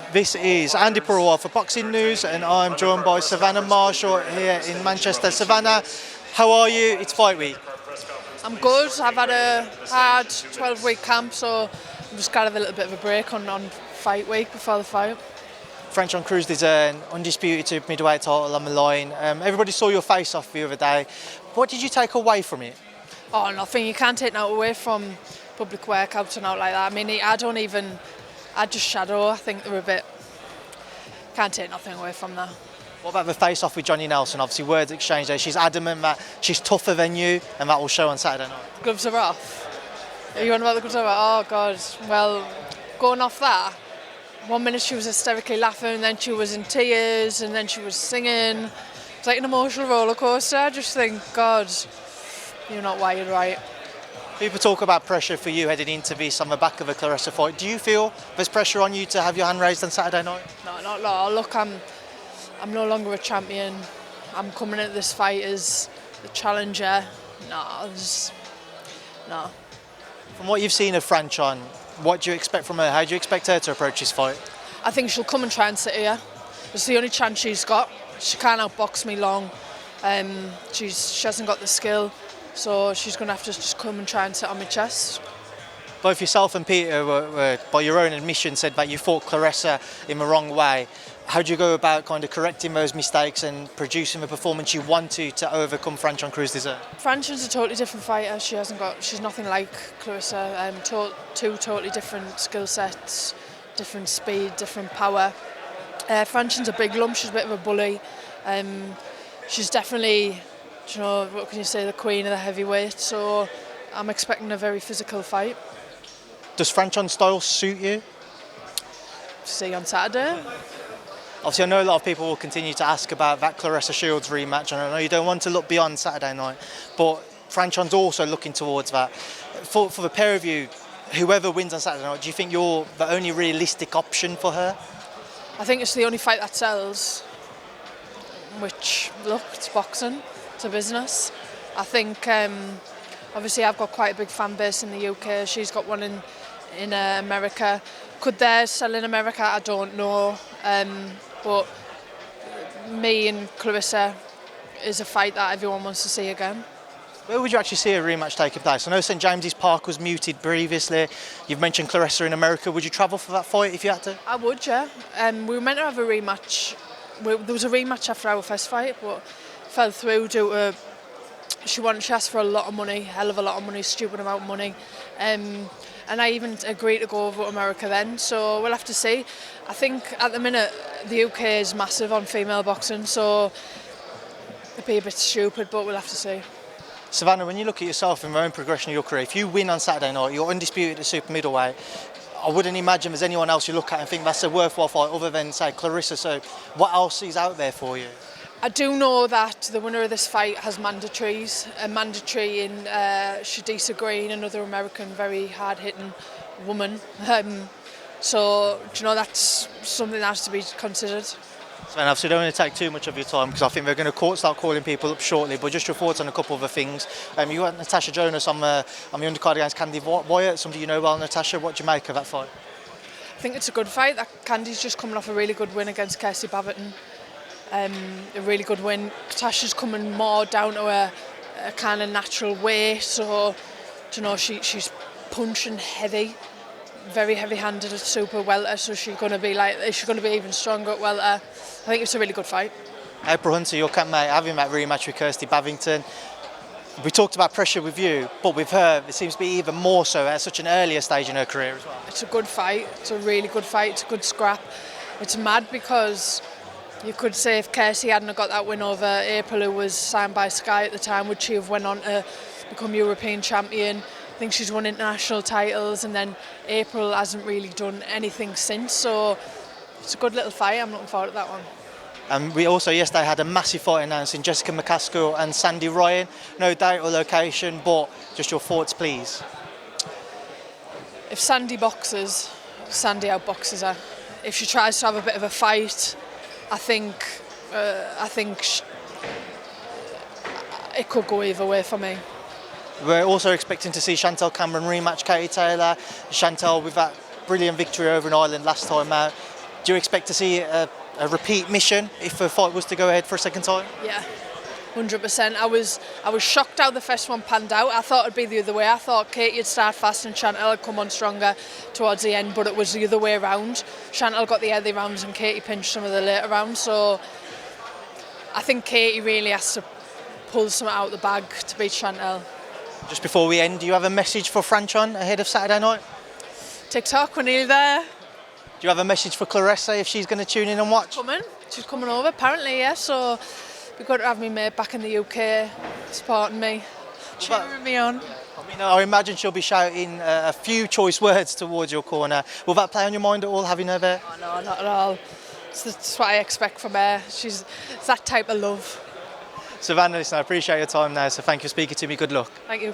This is Andi Purewal for Boxing News, and I'm joined by Savannah Marshall here in Manchester. Savannah, how are you? It's fight week. I'm good. I've had a hard 12-week camp, so I've just got a little bit of a break on fight week before the fight. Franchon Crews-Dezurn, undisputed middleweight title on the line. Everybody saw your face-off the other day. What did you take away from it? Oh, nothing. You can't take that away from public workouts and out like that. I mean, I just shadow. I think they're a bit. Can't take nothing away from that. What about the face-off with Johnny Nelson? Obviously, words exchanged there. She's adamant that she's tougher than you, and that will show on Saturday night. Gloves are off. Are you on about the gloves are off? Oh, God. Well, going off that, 1 minute she was hysterically laughing, and then she was in tears, and then she was singing. It's like an emotional roller coaster. I just think, God, you're not wired right. People talk about pressure for you heading into this on the back of a Claressa fight. Do you feel there's pressure on you to have your hand raised on Saturday night? No, not at all. Look, I'm no longer a champion. I'm coming into this fight as the challenger. No. From what you've seen of Franchon, what do you expect from her? How do you expect her to approach this fight? I think she'll come and try and sit here. It's the only chance she's got. She can't outbox me long. She hasn't got the skill. So she's going to have to just come and try and sit on my chest. Both yourself and Peter were, by your own admission, said that you fought Claressa in the wrong way. How do you go about kind of correcting those mistakes and producing the performance you want to overcome Franchon Crews-Dezurn? Franchon's a totally different fighter. She's nothing like Claressa. Two totally different skill sets, different speed, different power. Franchon's a big lump. She's a bit of a bully. She's definitely, what can you say, the queen of the heavyweight. So I'm expecting a very physical fight. Does Franchon's style suit you? See on Saturday. Obviously, I know a lot of people will continue to ask about that Claressa Shields rematch, and I know you don't want to look beyond Saturday night, but Franchon's also looking towards that. For the pair of you, whoever wins on Saturday night, do you think you're the only realistic option for her? I think it's the only fight that sells, which, look, it's boxing, it's a business. I think, obviously, I've got quite a big fan base in the UK, she's got one in America. Could theirs sell in America? I don't know. But me and Claressa is a fight that everyone wants to see again. Where would you actually see a rematch taking place? I know St James's Park was muted previously. You've mentioned Claressa in America. Would you travel for that fight if you had to? I would, yeah. We were meant to have a rematch. There was a rematch after our first fight, but fell through due to she asked for a lot of money, hell of a lot of money, stupid amount of money. And I even agreed to go over to America then, so we'll have to see. I think at the minute the UK is massive on female boxing, so it'd be a bit stupid, but we'll have to see. Savannah, when you look at yourself in your own progression of your career, if you win on Saturday night, you're undisputed at super middleweight. I wouldn't imagine there's anyone else you look at and think that's a worthwhile fight other than, say, Claressa. So what else is out there for you? I do know that the winner of this fight has mandatories. A mandatory in Shadisa Green, another American, very hard-hitting woman. So, that's something that has to be considered. So, obviously, I don't want to take too much of your time because I think they're going to start calling people up shortly. But just your thoughts on a couple of the things. You got Natasha Jonas on the undercard against Candy Wyatt. Somebody you know well, Natasha. What do you make of that fight? I think it's a good fight. Candy's just coming off a really good win against Kirsty Bavington. A really good win. Natasha's coming more down to a kind of natural way. So, she's punching heavy. Very heavy-handed at super welter, so she's going to be even stronger at welter. I think it's a really good fight. April Hunter, your campmate, having that rematch with Kirsty Bavington. We talked about pressure with you, but with her, it seems to be even more so at such an earlier stage in her career as well. It's a good fight. It's a really good fight. It's a good scrap. It's mad because you could say if Kirsty hadn't got that win over April, who was signed by Sky at the time, would she have went on to become European champion? I think she's won international titles, and then April hasn't really done anything since, so it's a good little fight. I'm looking forward to that one. And we also yesterday had a massive fight announcing Jessica McCaskill and Sandy-Ryan. No date or location, but just your thoughts, please. If Sandy boxes, Sandy outboxes her. If she tries to have a bit of a fight, I think it could go either way for me. We're also expecting to see Chantel Cameron rematch Katie Taylor. Chantel with that brilliant victory over in Ireland last time out. Do Do you expect to see a repeat mission if a fight was to go ahead for a second time? Yeah, 100%. I was shocked how the first one panned out. I thought it'd be the other way. I thought Katie would start fast and Chantal would come on stronger towards the end, but it was the other way around. Chantal got the early rounds and Katie pinched some of the later rounds. So I think Katie really has to pull something out of the bag to beat Chantal. Just before we end, do you have a message for Franchon ahead of Saturday night? TikTok, we're nearly there. Do you have a message for Claressa if she's going to tune in and watch? She's coming over apparently, yeah, so we've got to have me mate back in the UK supporting me, cheering me on. I mean, I imagine she'll be shouting a few choice words towards your corner. Will that play on your mind at all, having her there? Oh, no, not at all. That's what I expect from her. It's that type of love. Savannah, listen, I appreciate your time now, so thank you for speaking to me. Good luck. Thank you.